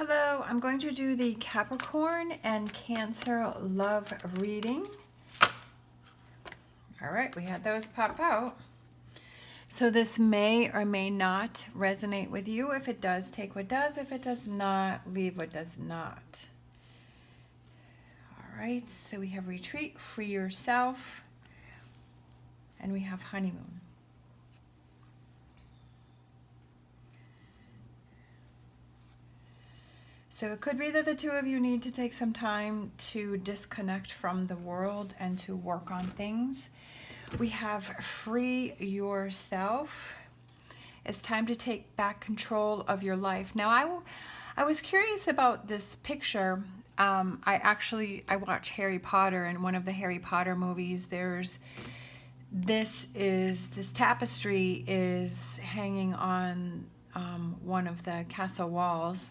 Hello, I'm going to do the Capricorn and Cancer love reading. All right, we had those pop out. So this may or may not resonate with you. If it does, take what does. If it does not, leave what does not. All right, so we have retreat, free yourself, and we have honeymoon. So it could be that the two of you need to take some time to disconnect from the world and to work on things. We have free yourself. It's time to take back control of your life. Now, I was curious about this picture. I watch Harry Potter, and one of the Harry Potter movies, this tapestry is hanging on one of the castle walls.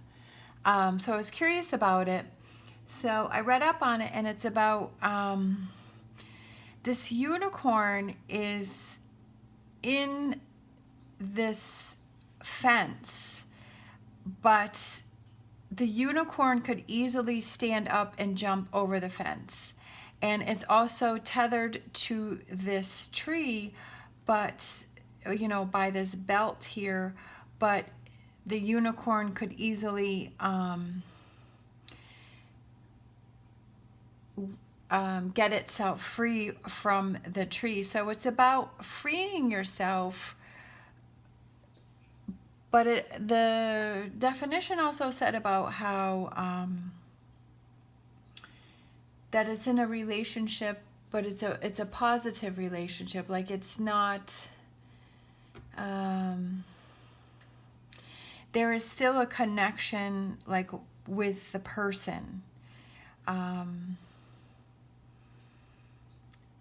So I was curious about it. So I read up on it, and it's about this unicorn is in this fence, but the unicorn could easily stand up and jump over the fence. And it's also tethered to this tree, but, you know, by this belt here, but the unicorn could easily get itself free from the tree. So it's about freeing yourself. But the definition also said about how that it's in a relationship, but it's a positive relationship. Like it's not. There is still a connection, like, with the person. And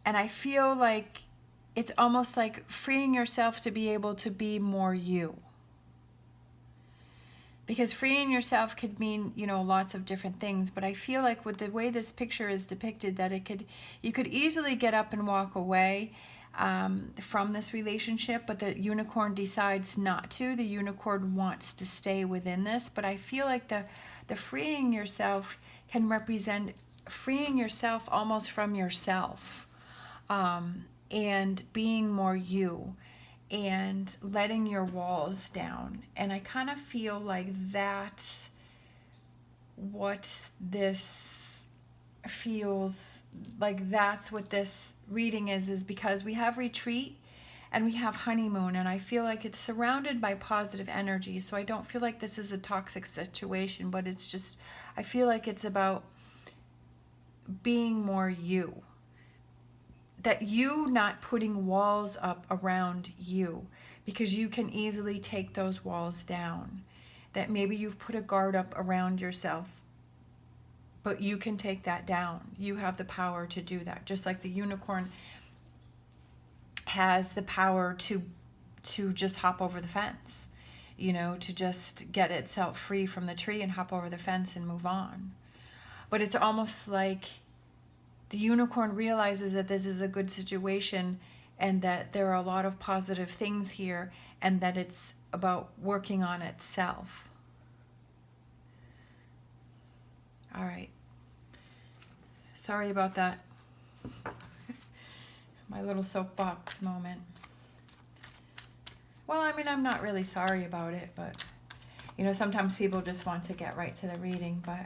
I feel like it's almost like freeing yourself to be able to be more you. Because freeing yourself could mean, you know, lots of different things. But I feel like with the way this picture is depicted, that you could easily get up and walk away from this relationship, but the unicorn decides not to. The unicorn wants to stay within this, but I feel like the freeing yourself can represent freeing yourself almost from yourself, and being more you, and letting your walls down. And I kind of feel like that's what this feels like. That's what this reading is because we have retreat and we have honeymoon, and I feel like it's surrounded by positive energy. So I don't feel like this is a toxic situation, but it's just, I feel like it's about being more you. That you not putting walls up around you, because you can easily take those walls down. That maybe you've put a guard up around yourself, but you can take that down. You have the power to do that. Just like the unicorn has the power to just hop over the fence, you know, to just get itself free from the tree and hop over the fence and move on. But it's almost like the unicorn realizes that this is a good situation and that there are a lot of positive things here, and that it's about working on itself. All right. Sorry about that. My little soapbox moment. Well, I mean, I'm not really sorry about it, but, you know, sometimes people just want to get right to the reading, but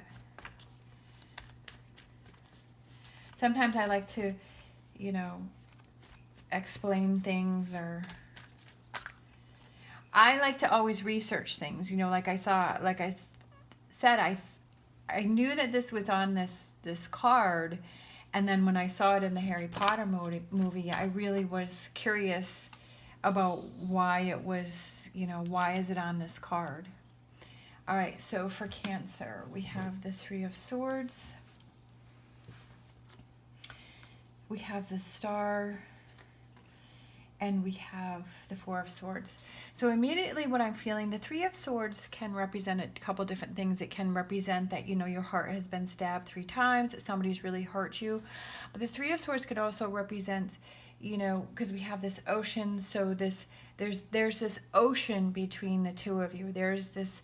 sometimes I like to, you know, explain things, or I like to always research things, you know, like I said, I knew that this was on this card, and then when I saw it in the Harry Potter movie, I really was curious about why it was, you know, why is it on this card? All right, so for Cancer, we have the Three of Swords. We have the Star, and we have the Four of Swords. So immediately what I'm feeling, the Three of Swords can represent a couple different things. It can represent that, you know, your heart has been stabbed 3 times, that somebody's really hurt you. But the Three of Swords could also represent, you know, because we have this ocean, so there's this ocean between the two of you. There's this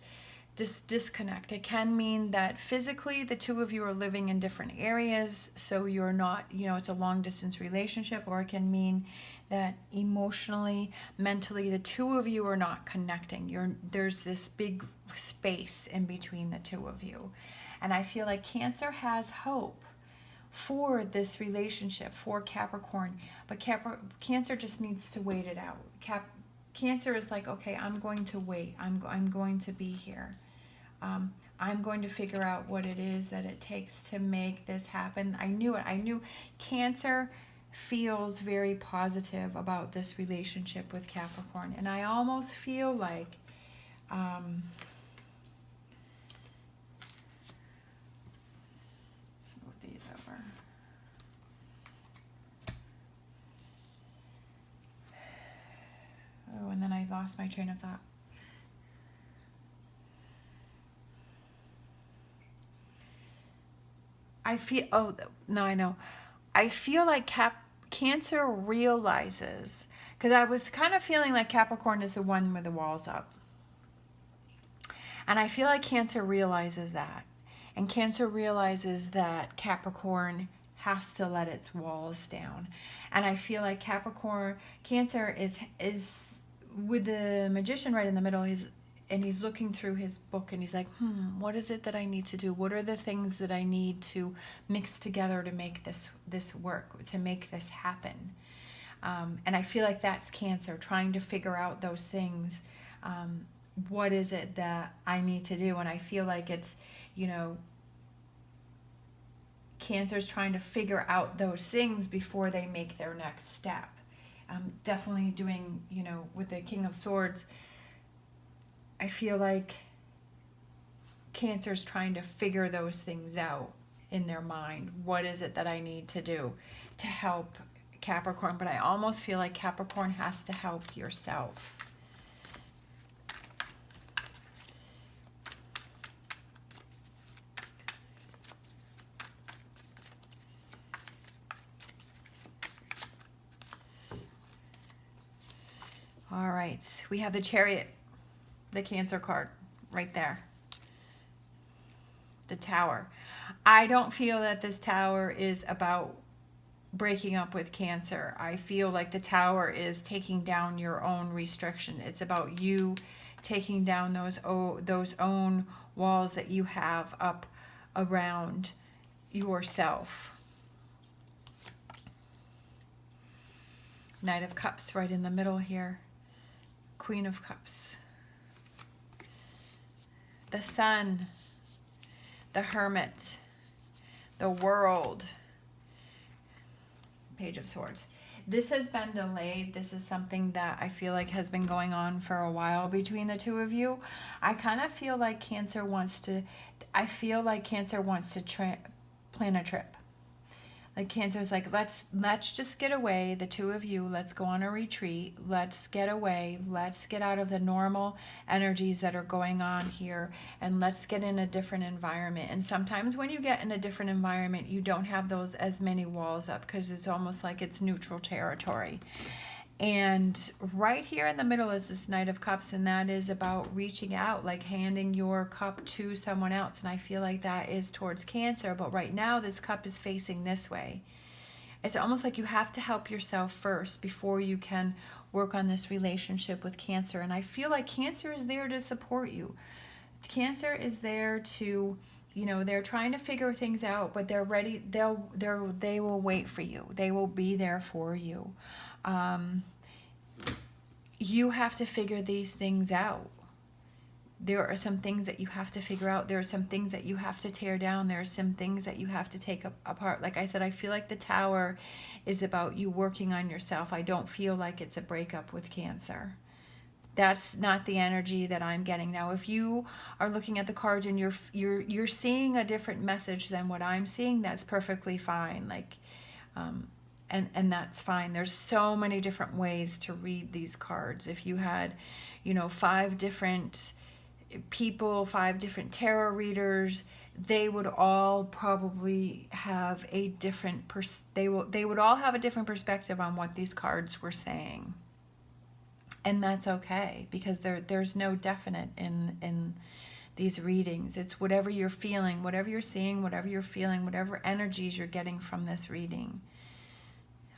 this disconnect. It can mean that physically the two of you are living in different areas, so you're not, it's a long distance relationship, or it can mean that emotionally, mentally, the two of you are not connecting. There's this big space in between the two of you. And I feel like Cancer has hope for this relationship, for Capricorn, but Cancer just needs to wait it out. Cancer is like, okay, I'm going to wait. I'm going to be here. I'm going to figure out what it is that it takes to make this happen. I knew it. I knew Cancer feels very positive about this relationship with Capricorn. And I almost feel like smooth these over. Oh, and then I lost my train of thought. I feel like Cancer realizes, because I was kind of feeling like Capricorn is the one with the walls up. And I feel like Cancer realizes that. And Cancer realizes that Capricorn has to let its walls down. And I feel like Cancer is with the Magician right in the middle. He's looking through his book, and he's like, what is it that I need to do? What are the things that I need to mix together to make this work, to make this happen? And I feel like that's Cancer, trying to figure out those things. What is it that I need to do? And I feel like it's, Cancer's trying to figure out those things before they make their next step. Definitely doing, with the King of Swords, I feel like Cancer's trying to figure those things out in their mind. What is it that I need to do to help Capricorn? But I almost feel like Capricorn has to help yourself. All right, we have the Chariot, the Cancer card right there. The Tower. I don't feel that this Tower is about breaking up with Cancer. I feel like the Tower is taking down your own restriction. It's about you taking down those own walls that you have up around yourself. Knight of Cups right in the middle here. Queen of Cups. The Sun. The Hermit. The World. Page of Swords. This has been delayed. This is something that I feel like has been going on for a while between the two of you. I kind of feel like Cancer wants to, plan a trip. Like Cancer's like, let's just get away, the two of you. Let's go on a retreat. Let's get away. Let's get out of the normal energies that are going on here, and let's get in a different environment. And sometimes when you get in a different environment, you don't have those as many walls up, because it's almost like it's neutral territory. And right here in the middle is this Knight of Cups, and that is about reaching out, like handing your cup to someone else. And I feel like that is towards Cancer, but right now this cup is facing this way. It's almost like you have to help yourself first before you can work on this relationship with Cancer. And I feel like Cancer is there to support you. Cancer is there to, they're trying to figure things out, but they're ready. They will wait for you. They will be there for you. You have to figure these things out. There are some things that you have to figure out. There are some things that you have to tear down. There are some things that you have to take apart. Like I said, I feel like the Tower is about you working on yourself. I don't feel like it's a breakup with Cancer. That's not the energy that I'm getting. Now, if you are looking at the cards and you're seeing a different message than what I'm seeing, that's perfectly fine. Like, and that's fine. There's so many different ways to read these cards. If you had, 5 different people, 5 different tarot readers, they would all probably have a different they would all have a different perspective on what these cards were saying. And that's okay, because there's no definite in these readings. It's whatever you're feeling, whatever you're seeing, whatever you're feeling, whatever energies you're getting from this reading.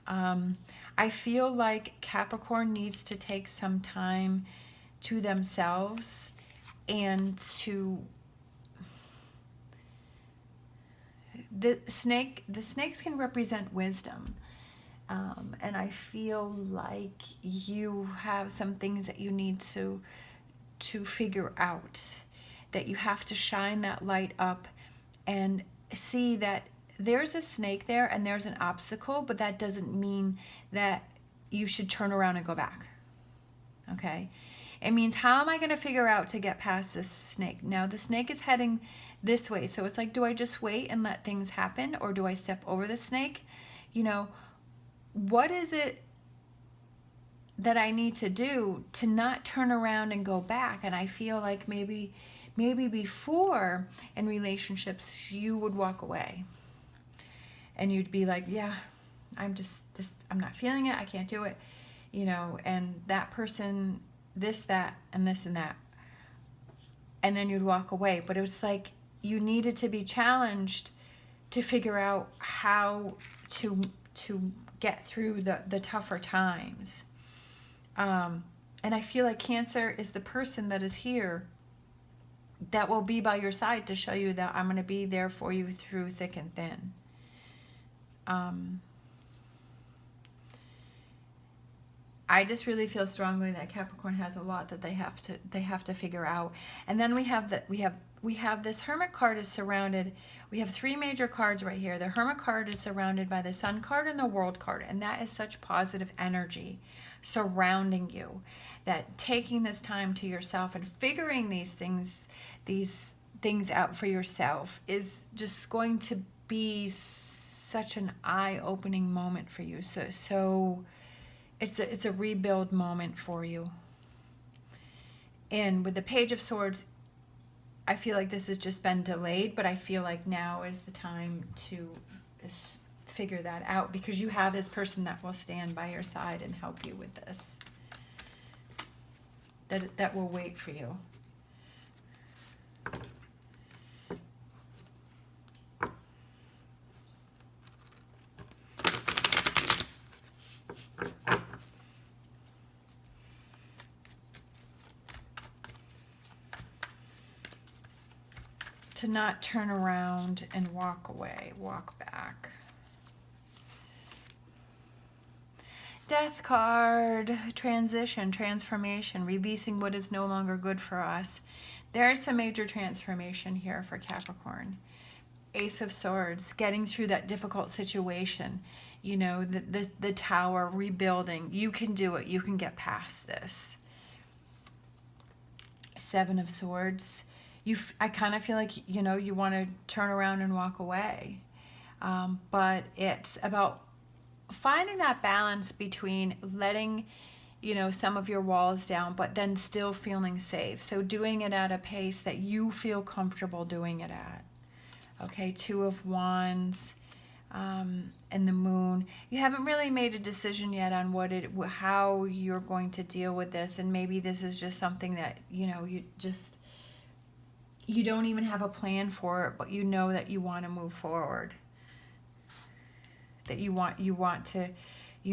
I feel like Capricorn needs to take some time to themselves and to the snakes can represent wisdom. And I feel like you have some things that you need to figure out, that you have to shine that light up and see that there's a snake there and there's an obstacle, but that doesn't mean that you should turn around and go back. Okay? It means, how am I going to figure out to get past this snake? Now, the snake is heading this way. So it's like, do I just wait and let things happen, or do I step over the snake? You know, what is it that I need to do to not turn around and go back? And I feel like maybe before in relationships you would walk away and you'd be like, yeah, I'm not feeling it, I can't do it, you know, and that person, this, that, and this and that, and then you'd walk away. But it was like you needed to be challenged to figure out how to get through the tougher times. And I feel like Cancer is the person that is here that will be by your side to show you that I'm going to be there for you through thick and thin. I just really feel strongly that Capricorn has a lot that they have to figure out. And then we have this Hermit card is surrounded. We have three major cards right here. The Hermit card is surrounded by the Sun card and the World card, and that is such positive energy surrounding you, that taking this time to yourself and figuring these things out for yourself is just going to be such an eye-opening moment for you. So it's a rebuild moment for you. And with the Page of Swords, I feel like this has just been delayed, but I feel like now is the time to figure that out, because you have this person that will stand by your side and help you with this. That will wait for you. To not turn around and walk away, walk back. Death card, transition, transformation, releasing what is no longer good for us. There's some major transformation here for Capricorn. Ace of Swords, getting through that difficult situation. You know, the Tower, rebuilding. You can do it. You can get past this. Seven of Swords. I kind of feel like, you know, you want to turn around and walk away. But it's about finding that balance between letting, you know, some of your walls down, but then still feeling safe. So doing it at a pace that you feel comfortable doing it at. Okay, Two of Wands, and the Moon. You haven't really made a decision yet on how you're going to deal with this, and maybe this is just something that, you know, you don't even have a plan for it, but you know that you want to move forward. That you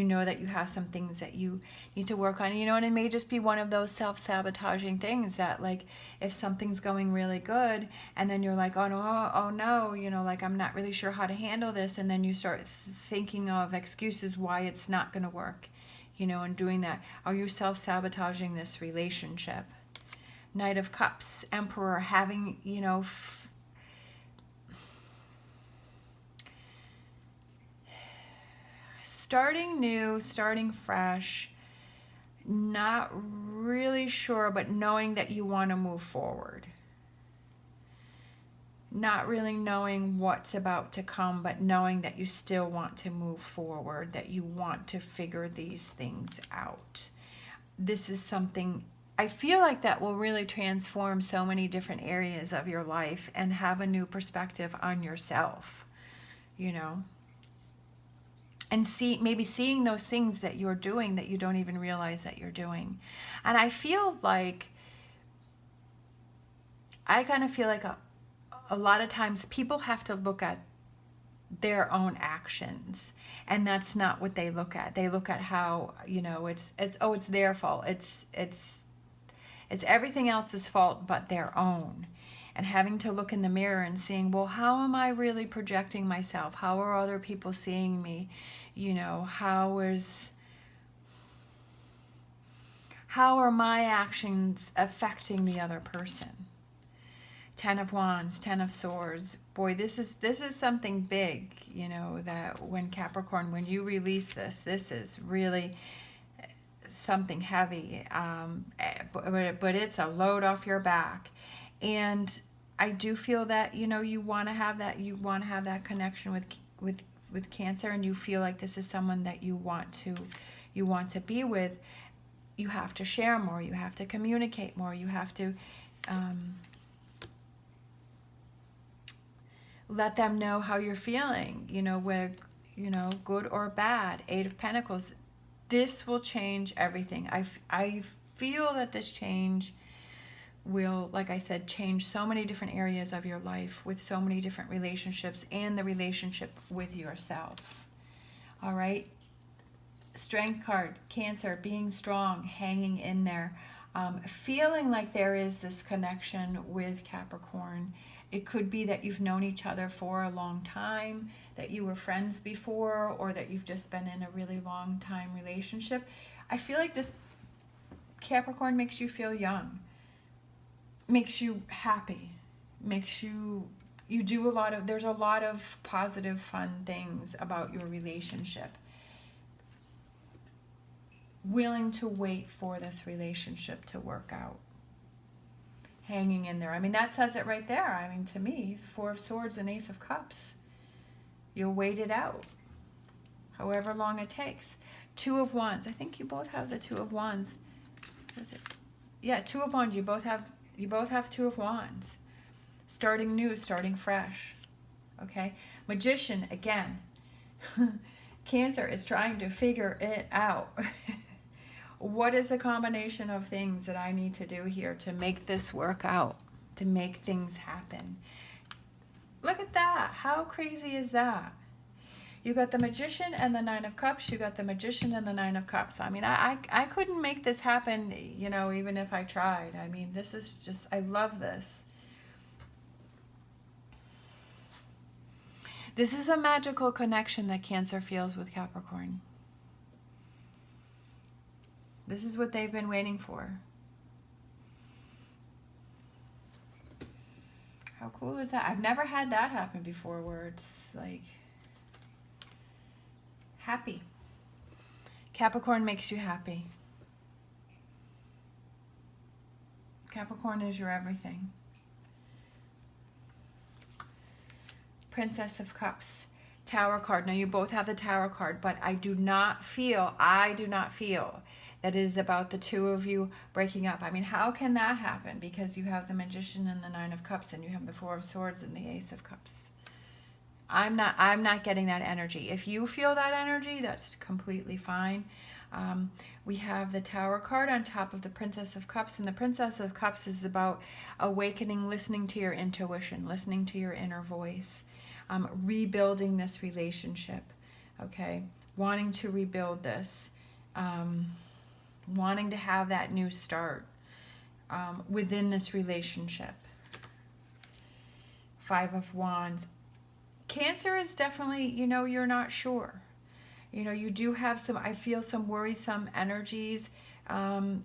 know that you have some things that you need to work on, you know, and it may just be one of those self-sabotaging things that, like, if something's going really good and then you're like, oh no, you know, like, I'm not really sure how to handle this, and then you start thinking of excuses why it's not going to work, you know, and doing that. Are you self-sabotaging this relationship? Knight of Cups, Emperor, having, you know, starting new, starting fresh, not really sure, but knowing that you want to move forward. Not really knowing what's about to come, but knowing that you still want to move forward, that you want to figure these things out. This is something I feel like that will really transform so many different areas of your life and have a new perspective on yourself, you know. And maybe seeing those things that you're doing that you don't even realize that you're doing. And I feel like I kind of feel like a lot of times people have to look at their own actions, and that's not what they look at. They look at how, you know, it's oh, it's their fault. It's everything else's fault but their own. And having to look in the mirror and seeing, well, how am I really projecting myself? How are other people seeing me? You know, how are my actions affecting the other person? 10 of Wands, 10 of Swords. Boy, this is something big, you know, that when Capricorn, when you release this is really something heavy. But it's a load off your back. And I do feel that, you know, you want to have that connection with Cancer, and you feel like this is someone that you want to be with. You have to share more, you have to communicate more, you have to let them know how you're feeling, you know, with, you know, good or bad. 8 of Pentacles. This will change everything. I feel that this change will, like I said, change so many different areas of your life, with so many different relationships, and the relationship with yourself. All right. Strength card, Cancer, being strong, hanging in there, feeling like there is this connection with Capricorn. It could be that you've known each other for a long time, that you were friends before, or that you've just been in a really long time relationship. I feel like this Capricorn makes you feel young, makes you happy, makes you do a lot of, there's a lot of positive, fun things about your relationship. Willing to wait for this relationship to work out. Hanging in there. I mean, that says it right there. I mean, to me, 4 of Swords and Ace of Cups. You'll wait it out, however long it takes. 2 of Wands. I think you both have the 2 of Wands. What is it? Yeah, 2 of Wands. You both have 2 of Wands. Starting new, starting fresh. Okay? Magician, again. Cancer is trying to figure it out. What is the combination of things that I need to do here to make this work out, to make things happen? Look at that. How crazy is that? You got the Magician and the 9 of Cups. You got the Magician and the 9 of Cups. I mean, I couldn't make this happen, you know, even if I tried. I mean, this is just, I love this. This is a magical connection that Cancer feels with Capricorn. This is what they've been waiting for. How cool is that? I've never had that happen before, where it's like happy. Capricorn makes you happy. Capricorn is your everything. Princess of Cups. Tower card. Now you both have the Tower card, but I do not feel that it is about the 2 of you breaking up. I mean, how can that happen? Because you have the Magician and the 9 of Cups, and you have the 4 of Swords and the Ace of Cups. I'm not getting that energy. If you feel that energy, that's completely fine. We have the Tower card on top of the Princess of Cups, and the Princess of Cups is about awakening, listening to your intuition, listening to your inner voice, rebuilding this relationship, okay? Wanting to rebuild this, wanting to have that new start within this relationship. 5 of Wands. Cancer is definitely, you know, you're not sure. You know, you do have some, I feel some worrisome energies.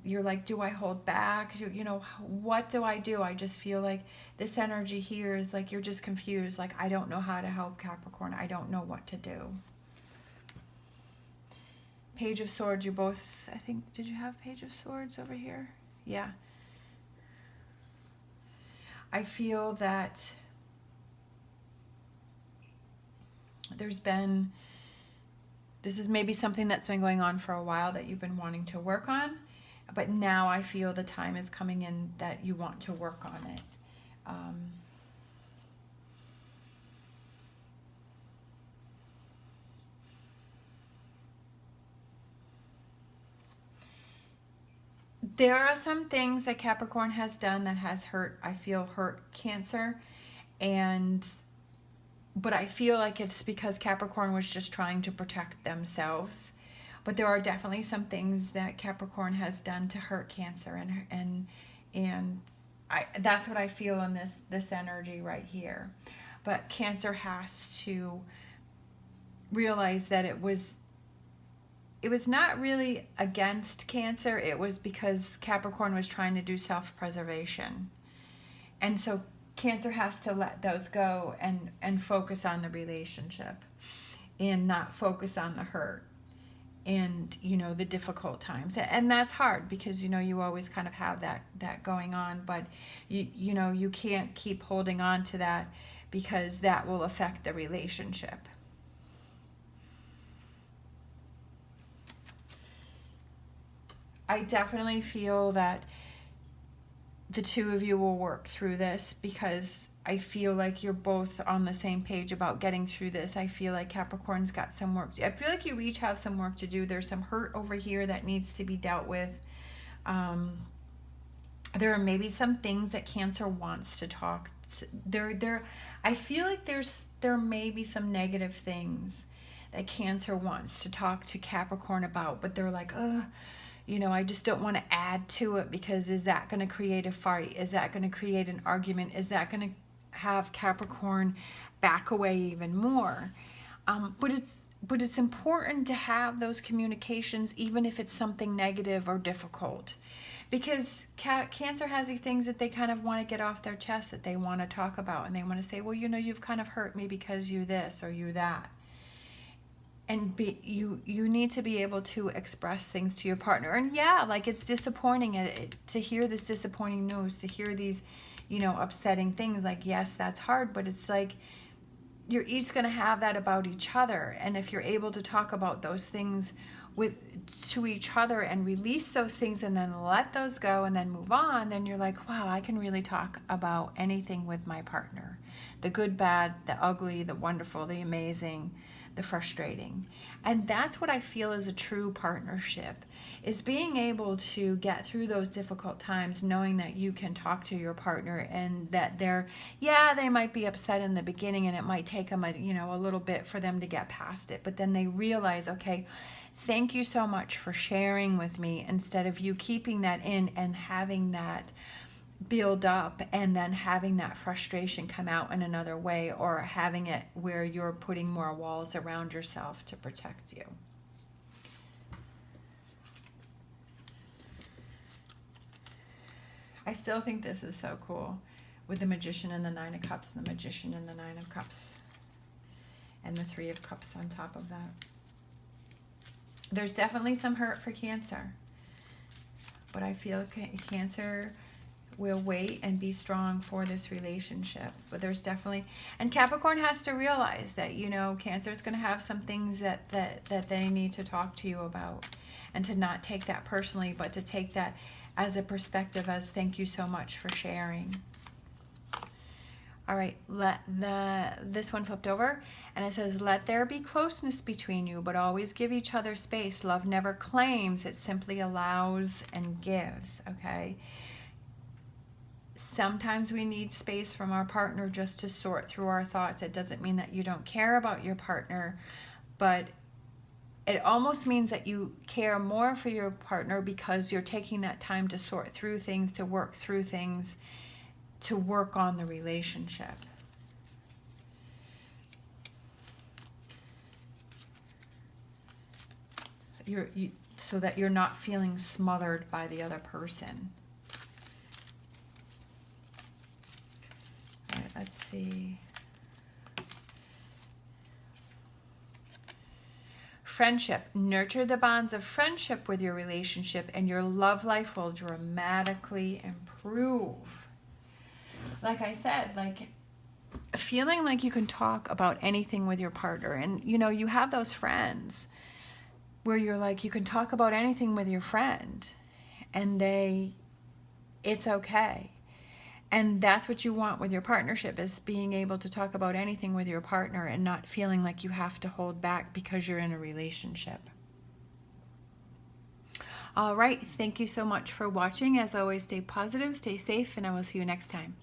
You're like, do I hold back? You know, what do? I just feel like this energy here is like, you're just confused. Like, I don't know how to help Capricorn. I don't know what to do. Page of Swords, you both, I think, did you have Page of Swords over here? Yeah. I feel that there's been, this is maybe something that's been going on for a while that you've been wanting to work on, but now I feel the time is coming in that you want to work on it. There are some things that Capricorn has done that has hurt, I feel, hurt Cancer. But I feel like it's because Capricorn was just trying to protect themselves. But there are definitely some things that Capricorn has done to hurt Cancer, and that's what I feel in this energy right here. But Cancer has to realize that it was not really against Cancer. It was because Capricorn was trying to do self-preservation. And so Cancer has to let those go and focus on the relationship and not focus on the hurt and, you know, the difficult times. And that's hard because, you know, you always kind of have that going on, but you know, you can't keep holding on to that because that will affect the relationship. I definitely feel that the two of you will work through this because I feel like you're both on the same page about getting through this. I feel like Capricorn's got some work. I feel like you each have some work to do. There's some hurt over here that needs to be dealt with. There are maybe some things that Cancer wants to talk to. I feel like there may be some negative things that Cancer wants to talk to Capricorn about, but they're like, you know, I just don't want to add to it because is that going to create a fight? Is that going to create an argument? Is that going to have Capricorn back away even more? But it's important to have those communications, even if it's something negative or difficult, because Cancer has these things that they kind of want to get off their chest, that they want to talk about, and they want to say, well, you know, you've kind of hurt me because you this or you that. And you need to be able to express things to your partner. And yeah, like it's disappointing to hear this disappointing news, to hear these, you know, upsetting things. Like, yes, that's hard, but it's like you're each going to have that about each other. And if you're able to talk about those things to each other and release those things and then let those go and then move on, then you're like, wow, I can really talk about anything with my partner. The good, bad, the ugly, the wonderful, the amazing, the frustrating. And that's what I feel is a true partnership, is being able to get through those difficult times, knowing that you can talk to your partner and that they might be upset in the beginning and it might take them a little bit for them to get past it, but then they realize, okay, thank you so much for sharing with me, instead of you keeping that in and having that build up and then having that frustration come out in another way, or having it where you're putting more walls around yourself to protect you. I still think this is so cool with the Magician and the Nine of Cups, and the Magician and the Nine of Cups, and the Three of Cups on top of that. There's definitely some hurt for Cancer, but I feel Cancer will wait and be strong for this relationship. But there's definitely, and Capricorn has to realize that, you know, Cancer is going to have some things that they need to talk to you about, and to not take that personally, but to take that as a perspective, as thank you so much for sharing. All right, this one flipped over, and it says, let there be closeness between you, but always give each other space. Love never claims, it simply allows and gives, okay? Sometimes we need space from our partner just to sort through our thoughts. It doesn't mean that you don't care about your partner, but it almost means that you care more for your partner because you're taking that time to sort through things, to work through things, to work on the relationship. So that you're not feeling smothered by the other person. All right, let's see. Friendship. Nurture the bonds of friendship with your relationship, and your love life will dramatically improve. Like I said, like feeling like you can talk about anything with your partner, and you know, you have those friends where you're like, you can talk about anything with your friend, and it's okay. And that's what you want with your partnership, is being able to talk about anything with your partner and not feeling like you have to hold back because you're in a relationship. All right. Thank you so much for watching. As always, stay positive, stay safe, and I will see you next time.